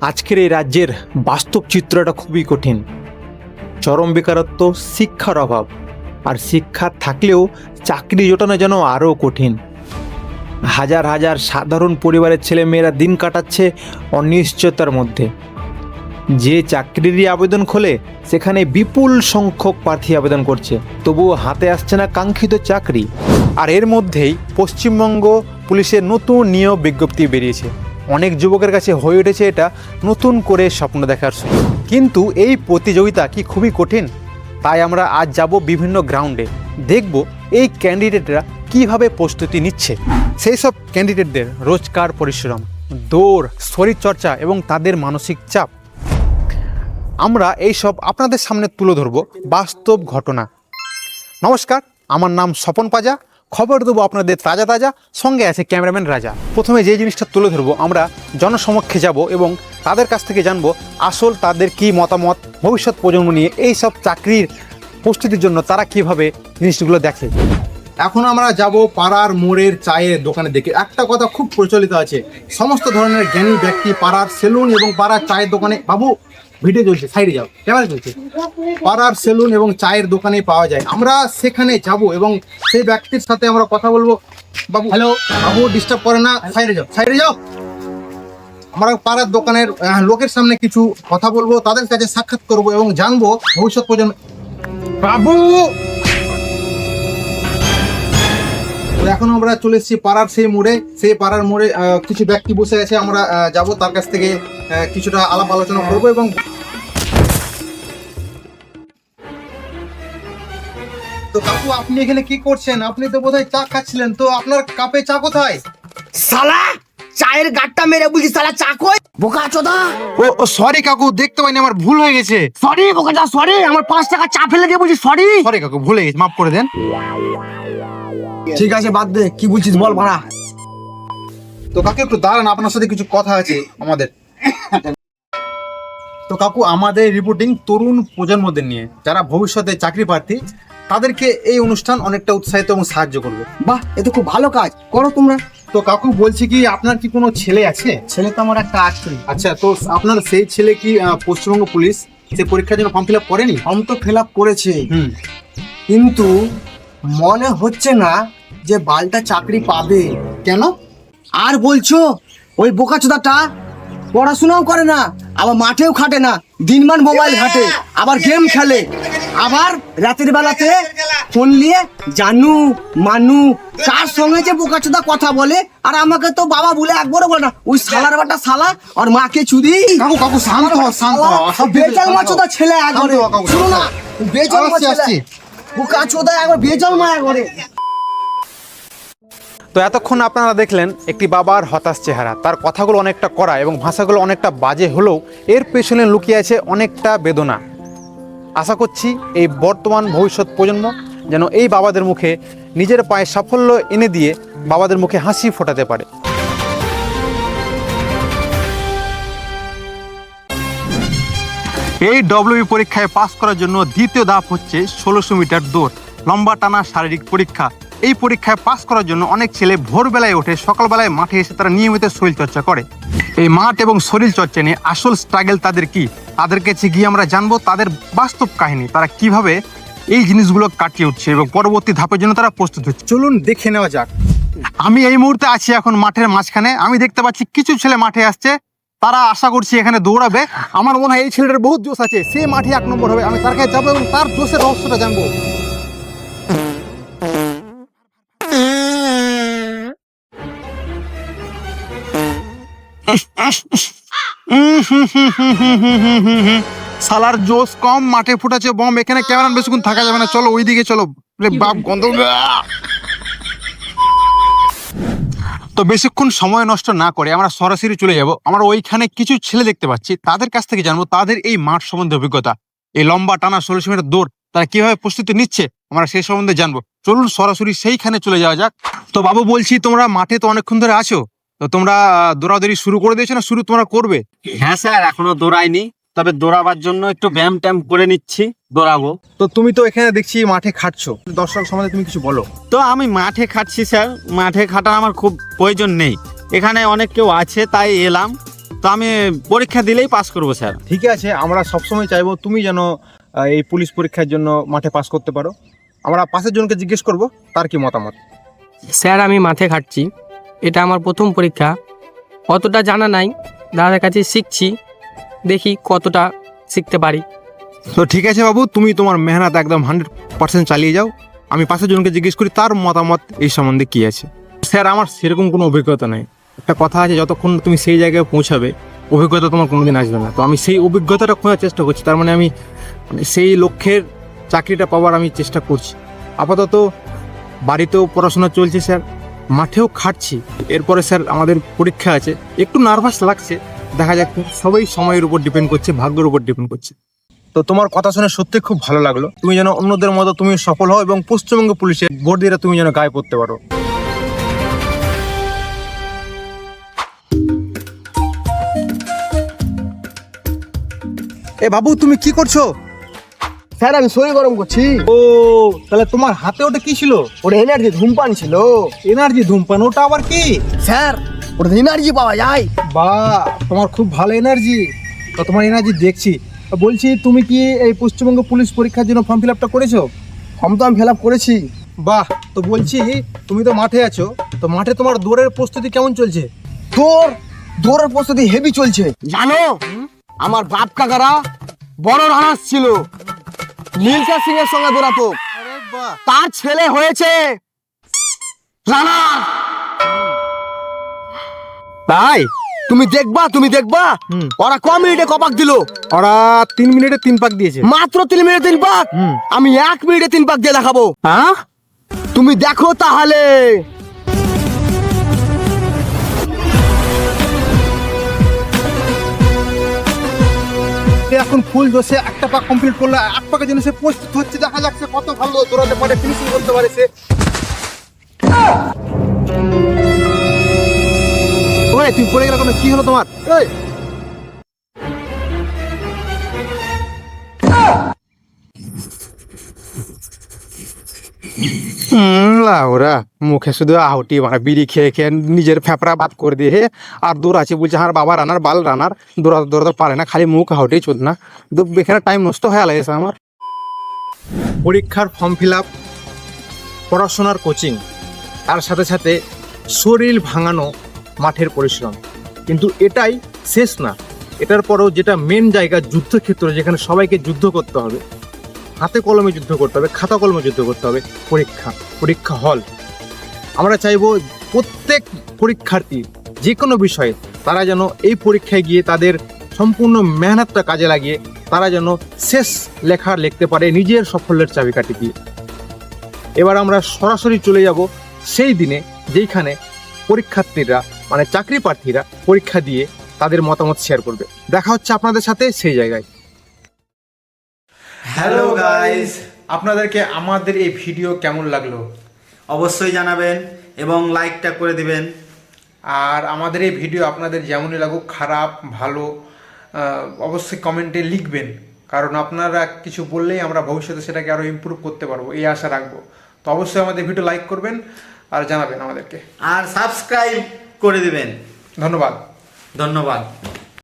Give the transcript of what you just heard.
আজকের এই রাজ্যের বাস্তব চিত্রটা খুবই কঠিন। চরম বেকারত্ব, শিক্ষার অভাব, আর শিক্ষা থাকলেও চাকরি জোটানো যেন আরও কঠিন। হাজার হাজার সাধারণ পরিবারের ছেলেমেয়েরা দিন কাটাচ্ছে অনিশ্চয়তার মধ্যে। যে চাকরিরই আবেদন খোলে সেখানে বিপুল সংখ্যক প্রার্থী আবেদন করছে, তবুও হাতে আসছে না কাঙ্ক্ষিত চাকরি। আর এর মধ্যেই পশ্চিমবঙ্গ পুলিশের নতুন নিয়োগ বিজ্ঞপ্তি বেরিয়েছে। অনেক যুবকের কাছে হয়ে উঠেছে এটা নতুন করে স্বপ্ন দেখার সুযোগ। কিন্তু এই প্রতিযোগিতা কি খুবই কঠিন? তাই আমরা আজ যাব বিভিন্ন গ্রাউন্ডে, দেখব এই ক্যান্ডিডেটরা কিভাবে প্রস্তুতি নিচ্ছে। সেই সব ক্যান্ডিডেটদের রোজকার পরিশ্রম, দৌড়, শরীরচর্চা এবং তাদের মানসিক চাপ আমরা এই সব আপনাদের সামনে তুলে ধরব বাস্তব ঘটনা। নমস্কার, আমার নাম স্বপন পাজা। খবর দেবো আপনাদের তাজা তাজা, সঙ্গে আছে ক্যামেরাম্যান রাজা। প্রথমে যে জিনিসটা তুলে ধরবো, আমরা জনসমক্ষে যাব এবং তাদের কাছ থেকে জানবো আসল তাদের কি মতামত ভবিষ্যৎ প্রজন্ম নিয়ে, এই সব চাকরির প্রস্তুতির জন্য তারা কিভাবে জিনিসগুলো দেখে। এখন আমরা যাব পাড়ার মোড়ের চায়ের দোকানে দেখে। একটা কথা খুব প্রচলিত আছে, সমস্ত ধরনের জ্ঞানী ব্যক্তি পাড়ার সেলুন এবং পাড়ার চায়ের দোকানে, বাবু ভিডিও চলছে, সাইডে যাও, ক্যামেরা চলছে, পাড়ার সেলুন এবং চায়ের দোকানে পাওয়া যায়। আমরা সেখানে যাব এবং সেই ব্যক্তির সাথে আমরা কথা বলবো। বাবু হ্যালো, বাবু ডিস্টার্ব করে না, সাইডে যাও, সাইডে যাও। আমরা পাড়ার দোকানের লোকের সামনে কিছু কথা বলবো, তাদের কাছে সাক্ষাৎ করব এবং জানবো ভবিষ্যৎ প্রজন্ম। বাবু, এখন আমরা চলে এসেছি পাড়ার সেই মোড়ে। সেই পাড়ার মোড়ে কিছু ব্যক্তি বসে আছে, আমরা যাব তার কাছ থেকে কিছুটা আলাপ আলোচনা করবো। এবং তো কাকু, আপনি এখানে কি করছেন? আপনি তো বোধহয় চা খাচ্ছিলেন, তো আপনার কাপে চা কোথায়? শালা চায়ের গাট্টা মেরে বলছি, শালা চা কই বোকা চোদা। ও সরি কাকু, দেখতে পাইনি, আমার ভুল হয়ে গেছে। সরি বোকাটা, সরি। আমার 5 টাকা চা ফেলে দিয়ে বলছি সরি। সরি কাকু, ভুলে গেছি, মাফ করে দেন। ঠিক আছে, বাদ দে, কি বলছিস বল ভাড়া। তো কাকু একটু দাঁড়ান, আপনার সাথে কিছু কথা আছে আমাদের। তো কাকু, আমাদের রিপোর্টিং তরুণ প্রজন্মদের নিয়ে, যারা ভবিষ্যতে চাকরি প্রার্থী, তাদেরকে এই অনুষ্ঠান অনেকটা উৎসাহিত এবং সাহায্য করবে। বাহ, এ তো খুব ভালো কাজ করো তোমরা। তো কাকু বলছি কি, আপনার কি কোনো ছেলে আছে? ছেলে তো আমার একটা আছে। আচ্ছা, তো আপনার সেই ছেলে কি পশ্চিমবঙ্গ পুলিশ সে পরীক্ষার জন্য ফর্ম ফিল আপ করেনি? ফর্ম তো ফিল আপ করেছে, হুম। কিন্তু মনে হচ্ছে না যে বালটা চাকরি পাবে। কেন? আর বলছো ওই বোকা চোদাটা পড়াশোনাও করে না, আবার মাঠেও খাটে না, দিনমান মোবাইল ঘাটে, আবার গেম খেলে, আবার রাতের বেলাতে ফোন নিয়ে জানু মানু কার সঙ্গে যে বোকা চোদা কথা বলে। আর আমাকে তো বাবা বলে একবারও বলে না। ওই শালার বাটা শালা আর মাকে চুদি। কাকু কাকু শান্ত হও, শান্ত হও। বেজাল মাচোদা ছেলে একবারে। শান্ত হও কাকু। শুনো না, বেজাল আসছি, ছেলে আসছি। বোকা চোদা একবার বেজাল মা একবারে। তো এতক্ষণ আপনারা দেখলেন একটি বাবার হতাশ চেহারা। তার কথাগুলো অনেকটা কড়া এবং ভাষাগুলো অনেকটা বাজে হলেও এর পেছনে লুকিয়ে আছে অনেকটা বেদনা। আশা করছি এই বর্তমান ভবিষ্যৎ প্রজন্ম যেন এই বাবাদের মুখে নিজের পায়ে সাফল্য এনে দিয়ে বাবাদের মুখে হাসি ফোটাতে পারে। এই ডব্লিউবি পরীক্ষায় পাস করার জন্য দ্বিতীয় ধাপ হচ্ছে 1600 মিটার দৌড়, লম্বা টানা শারীরিক পরীক্ষা। এই পরীক্ষায় পাস করার জন্য অনেক ছেলে ভোরবেলায় ওঠে, সকালবেলায় মাঠে এসে তারা নিয়মিত শরীরচর্চা করে। এই মাঠ এবং শরীরচর্চা নিয়ে আসল স্ট্রাগল তাদের কি, তাদের কাছে গিয়ে আমরা জানবো তাদের বাস্তব কাহিনী, তারা কিভাবে এই জিনিসগুলো কাটিয়ে উঠছে এবং পরবর্তী ধাপের জন্য তারা প্রস্তুত হচ্ছে। চলুন দেখে নেওয়া যাক। আমি এই মুহূর্তে আছি এখন মাঠের মাঝখানে। আমি দেখতে পাচ্ছি কিছু ছেলে মাঠে আসছে, তারা আশা করছি এখানে দৌড়াবে। আমার মনে হয় এই ছেলেটার বহুত জোশ আছে, সে মাঠে 1 নম্বর হবে। আমি তার কাছে যাবো এবং তার জোশের রহস্যটা জানবো। সালার জোশ কম, মাঠে ফুটাচ্ছে বম। এখানে ক্যামেরা বেশিক্ষণ থাকা যাবে না, চলো ওইদিকে চলো। বাপ গন্ধ। তো বেশিক্ষণ সময় নষ্ট না করে আমরা সরাসরি চলে যাব। আমরা ওইখানে কিছু ছেলে দেখতে পাচ্ছি, তাদের কাছ থেকে জানবো তাদের এই মাঠ সম্বন্ধে অভিজ্ঞতা, এই লম্বা টানা 1600 মিটার দৌড় তারা কিভাবে প্রস্তুতি নিচ্ছে, আমরা সেই সম্বন্ধে জানবো। চলুন সরাসরি সেইখানে চলে যাওয়া যাক। তো বাবু বলছি, তোমরা মাঠে তো অনেকক্ষণ ধরে আছো, তো তোমরা দৌড়াদৌড়ি শুরু করে দিয়েছো না শুরু তোমরা করবে? হ্যাঁ স্যার, এখনো দৌড়াইনি, তবে দৌড়াবার জন্য একটু ব্যায়াম ট্যাম করে নিচ্ছি, দৌড়াবো। তো তুমি তো এখানে দেখছি মাঠে খাটছো, দর্শক সম্বন্ধে তুমি কিছু বলো। তো আমি মাঠে খাটছি স্যার, মাঠে খাটার আমার খুব প্রয়োজন নেই, এখানে অনেক কেউ আছে তাই এলাম। তো আমি পরীক্ষা দিলেই পাস করবো স্যার। ঠিক আছে, আমরা সবসময় চাইবো তুমি যেন এই পুলিশ পরীক্ষার জন্য মাঠে পাস করতে পারো। আমরা পাশের জনকে জিজ্ঞেস করব তার কি মতামত। স্যার আমি মাঠে খাটছি, এটা আমার প্রথম পরীক্ষা, অতটা জানা নাই, দাদার কাছে শিখছি, দেখি কতটা শিখতে পারি। তো ঠিক আছে বাবু, তুমি তোমার মেহনত একদম 100% চালিয়ে যাও। আমি পাশের জনকে জিজ্ঞেস করি তার মতামত এই সম্বন্ধে কী আছে। স্যার আমার সেরকম কোনো অভিজ্ঞতা নেই। একটা কথা আছে, যতক্ষণ তুমি সেই জায়গায় পৌঁছাবে অভিজ্ঞতা তোমার কোনোদিন আসবে না। তো আমি সেই অভিজ্ঞতাটা খোঁজার চেষ্টা করছি, তার মানে আমি সেই লক্ষ্যের চাকরিটা পাওয়ার আমি চেষ্টা করছি। আপাতত বাড়িতেও পড়াশোনা চলছে স্যার, মাঠেও খাটছি। এরপরে স্যার আমাদের পরীক্ষা আছে, একটু নার্ভাস লাগছে, দেখা যাক। সবাই সময়ের উপর ডিপেন্ড করছে, ভাগ্যের উপর ডিপেন্ড করছে। তো তোমার কথা শুনে সত্যি খুব ভালো লাগলো। তুমি যেন অন্যদের মতো তুমি সফল হও এবং পশ্চিমবঙ্গ পুলিশের বর্দিরা তুমি যেন গায়ে পড়তে পারো। এ বাবু, তুমি কি করছো? স্যার আমি শরীর গরম করছি। ও তাহলে তোমার হাতে ওটা কি ছিল? ওটা এনার্জি ধূমপান ছিল। এনার্জি ধূমপান, ওটা আবার কি? স্যার ওটা এনার্জি পাওয়া যায়। বাহ, তোমার খুব ভালো এনার্জি। তো তোমার এনার্জি দেখছি। তো বলছি, তুমি কি এই পশ্চিমবঙ্গ পুলিশ পরীক্ষার জন্য ফর্ম ফিল আপটা করেছো? ফর্ম তো আমি ফিল আপ করেছি। বাহ, তো বলছি তুমি তো মাঠে আছো, তো মাঠে তোমার দৌড়ের প্রস্তুতি কেমন চলছে? দৌড়ের প্রস্তুতি হেভি চলছে। জানো আমার বাপ কাকারা বড় রানার ছিল, নীলচা সিং এর সঙ্গে দৌড়াতো, তার ছেলে হয়েছে রানার। তাই তুমি দেখবা ওরা ক মিনিটে কপাক দিল? ওরা 3 মিনিটে 3 পাক দিয়েছে। মাত্র 3 মিনিটে 3 পাক। আমি 1 মিনিটে 3 পাক দিয়ে দেখাবো। হ্যাঁ তুমি দেখো তাহলে। এখন ফুল জোশে একটা পাক কমপ্লিট করলো, 8 পাকের জন্য সে প্রস্তুত হচ্ছে। দেখা যাচ্ছে কত ভালো দৌড়াতে পারে, ফিনিশিং করতে পারে সে। ওই তুমি পড়ে গেলে কোনো কি হলো তোমার? এই ওরা মুখে শুধু আহুটি মানে বিড়ি খেয়ে খেয়ে নিজের ফেফড়া বাদ করে দিয়ে আর দূর আছে, বলছে আমার বাবা রানার বাল রানার, দৌড়াতে পারে না, খালি মুখ আহুটি চোদ না। এখানে টাইম নষ্ট হয়ে লাগেছে আমার। পরীক্ষার ফর্ম ফিল আপ, পড়াশোনার কোচিং, তার সাথে সাথে শরীর ভাঙানো মাঠের পরিশ্রম, কিন্তু এটাই শেষ না। এটার পরেও যেটা মেন জায়গা, যুদ্ধক্ষেত্র, যেখানে সবাইকে যুদ্ধ করতে হবে, হাতে কলমে যুদ্ধ করতে হবে, খাতা কলমে যুদ্ধ করতে হবে, পরীক্ষা হল। আমরা চাইবো প্রত্যেক পরীক্ষার্থী যে কোনো বিষয়ে তারা যেন এই পরীক্ষায় গিয়ে তাদের সম্পূর্ণ মেহনতটা কাজে লাগিয়ে তারা যেন শেষ লেখা লিখতে পারে নিজের সাফল্যের চাবিকাঠি দিয়ে। এবার আমরা সরাসরি চলে যাব সেই দিনে যেইখানে পরীক্ষার্থীরা মানে চাকরি প্রার্থীরা পরীক্ষা দিয়ে তাদের মতামত শেয়ার করবে। দেখা হচ্ছে আপনাদের সাথে সেই জায়গায়। হ্যালো গাইস, আপনাদেরকে আমাদের এই ভিডিও কেমন লাগলো অবশ্যই জানাবেন এবং লাইকটা করে দিবেন। আর আমাদের এই ভিডিও আপনাদের যেমনই লাগুক, খারাপ ভালো, অবশ্যই কমেন্টে লিখবেন, কারণ আপনারা কিছু বললেই আমরা ভবিষ্যতে সেটাকে আরও ইমপ্রুভ করতে পারবো, এই আশা রাখবো। তো অবশ্যই আমাদের ভিডিও লাইক করবেন আর জানাবেন আমাদেরকে, আর সাবস্ক্রাইব করে দিবেন। ধন্যবাদ। ধন্যবাদ।